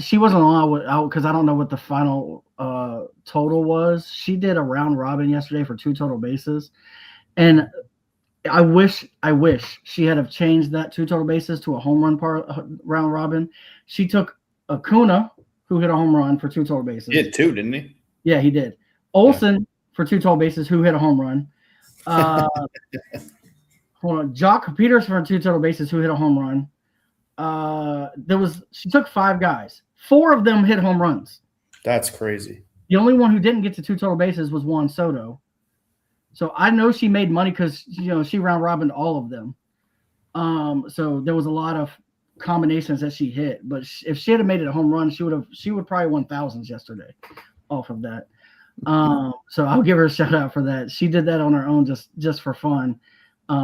She wasn't on because I don't know what the final total was. She did a round robin yesterday for 2 total bases. And I wish she had have changed that 2 total bases to a home run round robin. She took Acuna, who hit a home run for 2 total bases. He hit 2, didn't he? Yeah, he did. Olsen for 2 total bases, who hit a home run. Hold on, Jock Peters for 2 total bases, who hit a home run. She took 5 guys. 4 of them hit home runs. That's crazy. The only one who didn't get to 2 total bases was Juan Soto. So I know she made money because she round robined all of them. So there was a lot of combinations that she hit. But if she had made it a home run, she would probably won thousands yesterday off of that. So I'll give her a shout out for that. She did that on her own just for fun.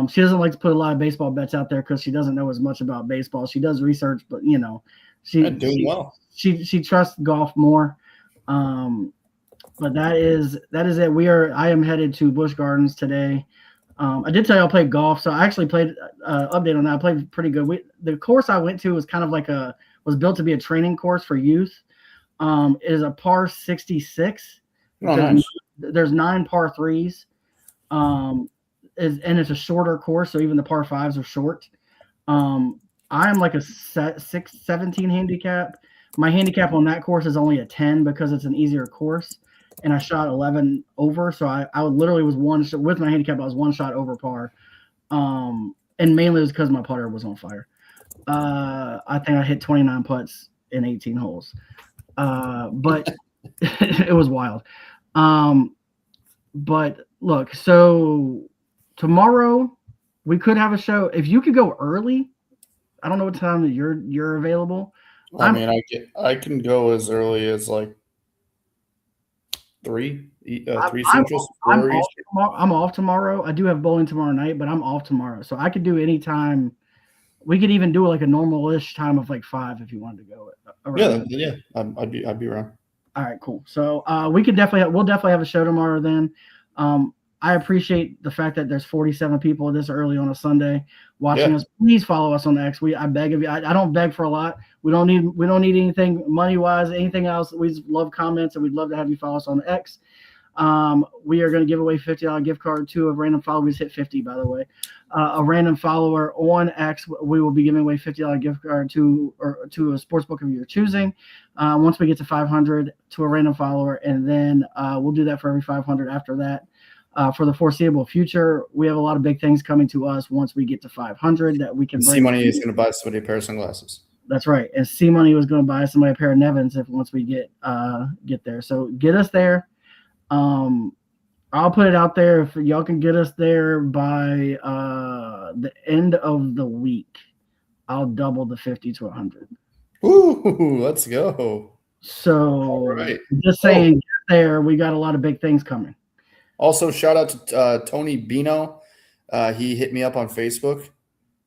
She doesn't like to put a lot of baseball bets out there because she doesn't know as much about baseball. She does research, but well. She trusts golf more. But that is it. I am headed to Busch Gardens today. I did tell you I played golf, so I actually played update on that. I played pretty good. The course I went to was kind of was built to be a training course for youth. It is a par 66. Oh, nice. There's 9 par 3s. And it's a shorter course, so even the par 5s are short. I am like a 17 handicap. My handicap on that course is only a 10 because it's an easier course, and I shot 11 over. So I literally was with my handicap. I was 1 shot over par, and mainly it was because my putter was on fire. I think I hit 29 putts in 18 holes, but it was wild. But look, so tomorrow we could have a show. If you could go early, I don't know what time that you're available. I can go as early as like 3 Central. I'm off tomorrow. I do have bowling tomorrow night, but I'm off tomorrow, so I could do any time. We could even do like a normal-ish time of like 5 if you wanted to go. Yeah. I'd be around. All right, cool. So we'll definitely have a show tomorrow then. I appreciate the fact that there's 47 people this early on a Sunday watching us. Please follow us on X. I beg of you. I don't beg for a lot. We don't need anything money-wise, anything else. We just love comments, and we'd love to have you follow us on X. We are going to give away $50 gift card to a random follower. We just hit 50, by the way. A random follower on X. We will be giving away $50 gift card to a sports book of your choosing. Once we get to 500, to a random follower, and then we'll do that for every 500 after that. For the foreseeable future, we have a lot of big things coming to us once we get to 500 that we can bring. C-Money is going to buy somebody a pair of sunglasses. That's right. And C-Money was going to buy somebody a pair of Nevins once we get there. So get us there. I'll put it out there. If y'all can get us there by the end of the week, I'll double the 50 to 100. Ooh, let's go. So right. Just saying, get there. We got a lot of big things coming. Also, shout out to Tony Bino. He hit me up on Facebook.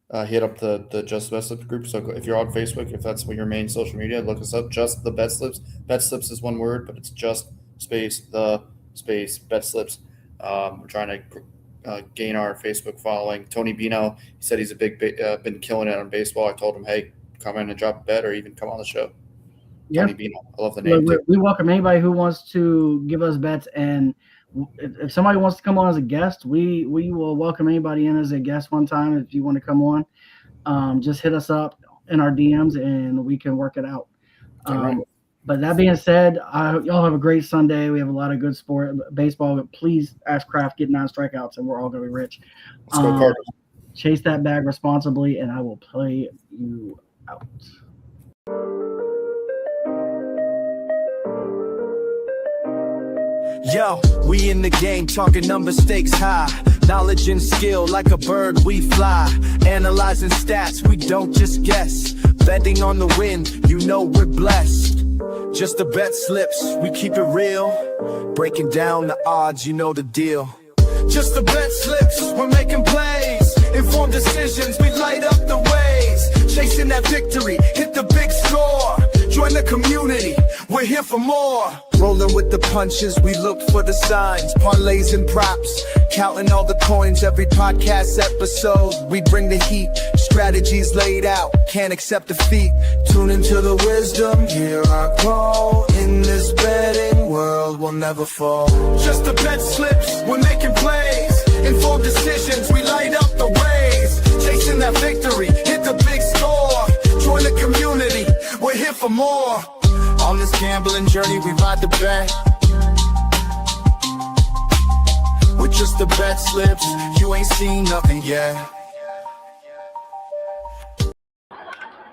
He hit up the Just the Bet Slips group. So if you're on Facebook, if that's your main social media, look us up. Just the Bet Slips. Bet Slips is one word, but it's just space Bet Slips. We're trying to gain our Facebook following. Tony Bino, he said he's been killing it on baseball. I told him, hey, come in and drop a bet or even come on the show. Yeah. Tony Bino. I love the name. We welcome anybody who wants to give us bets, and if somebody wants to come on as a guest, we will welcome anybody in as a guest one time. If you want to come on, just hit us up in our DMs and we can work it out. Right. But that being said, y'all have a great Sunday. We have a lot of good sport baseball. Please ask Kraft, get 9 strikeouts, and we're all going to be rich. Let's go Cardinals. Chase that bag responsibly, and I will play you out. Yo, we in the game, talking number stakes high. Knowledge and skill, like a bird we fly. Analyzing stats, we don't just guess. Betting on the win, you know we're blessed. Just the bet slips, we keep it real. Breaking down the odds, you know the deal. Just the bet slips, we're making plays. Informed decisions, we light up the ways. Chasing that victory, hit the big score. Join the community, we're here for more. Rolling with the punches, we look for the signs. Parlays and props, counting all the coins. Every podcast episode, we bring the heat. Strategies laid out, can't accept defeat. Tune into the wisdom, hear our call. In this betting world, we'll never fall. Just the bet slips, we're making plays. Informed decisions, we light up that victory, hit the big score. Join the community, we're here for more. On this gambling journey, we ride the bet. With just the bet slips, you ain't seen nothing yet.